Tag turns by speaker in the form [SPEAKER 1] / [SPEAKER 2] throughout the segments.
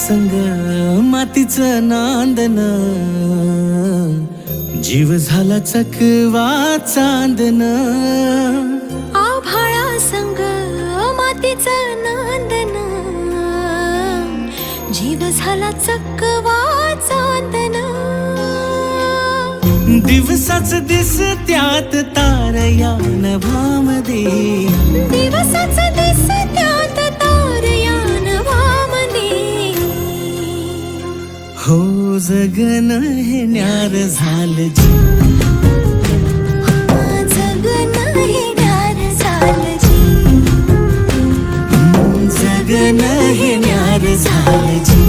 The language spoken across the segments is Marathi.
[SPEAKER 1] संग मातीचं नांदन, जीव झाला चकवा चांदन.
[SPEAKER 2] आभाळा संग मातीचं नांदन, जीव झाला चकवा चांदन.
[SPEAKER 1] दिवसाच दिसत्यात तारया नभामध्ये,
[SPEAKER 2] दिवसाच दिसत्यात तारया नभामध्ये.
[SPEAKER 1] हो जगन हे न्यार झालं जी,
[SPEAKER 2] जगन हे न्यार झालं जी.
[SPEAKER 1] जगन हे न्यार झालं जी,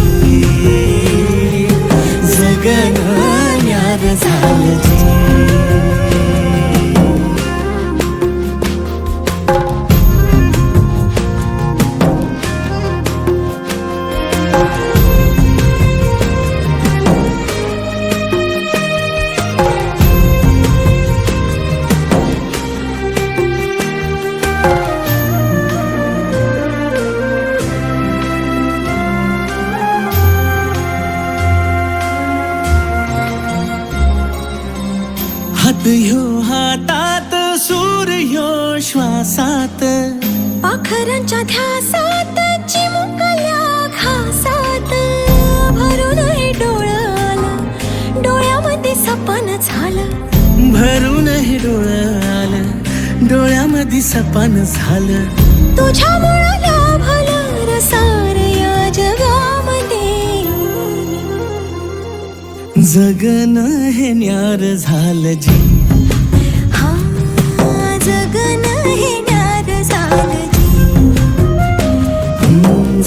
[SPEAKER 1] जगन न्यार झालं जी. हात ह्यो हातात, सूर ह्यो श्वासात,
[SPEAKER 2] पाखरांच्या ध्यासात, चिमुकल्या घासात. भरून हे डोळं आलं, डोळ्यामध्ये सपन झालं.
[SPEAKER 1] भरून हे डोळं आलं, डोळ्यामध्ये सपन झालं.
[SPEAKER 2] तुझ्यामुळं लाभलं रसार या जगामध्ये.
[SPEAKER 1] जगन हे न्यार झालं जी,
[SPEAKER 2] हा जगन हे न्यार झालं जी.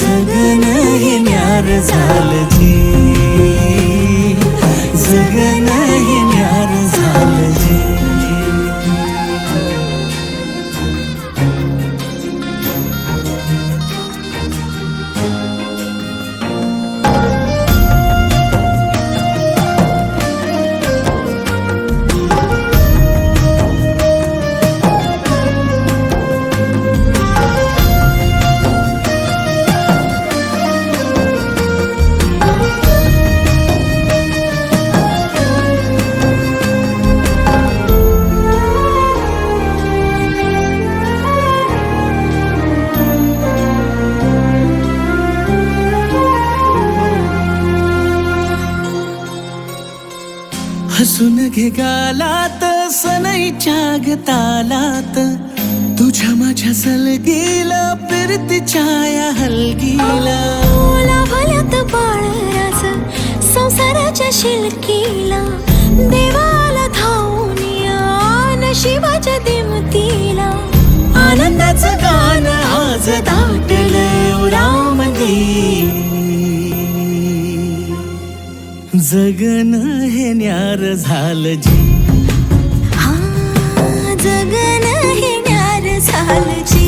[SPEAKER 1] जगन हे न्यार झालं जी, जगन हे न्यार झालं जी. हसून घे गालात, सनईच्या गतालात, तुझ्या माझ्या सलगीला, फिरतीच्या या हलगीला.
[SPEAKER 2] लाभल्यात बाळराज संसाराच्या शिलकीला. देवाला धावून या नशिबाच्या दिमतीला.
[SPEAKER 1] आनंदाचं गाणं आज दाटलं उरामध्ये. जगन हे न्यार झालं जी,
[SPEAKER 2] हा जगन हे न्यार झालं जी.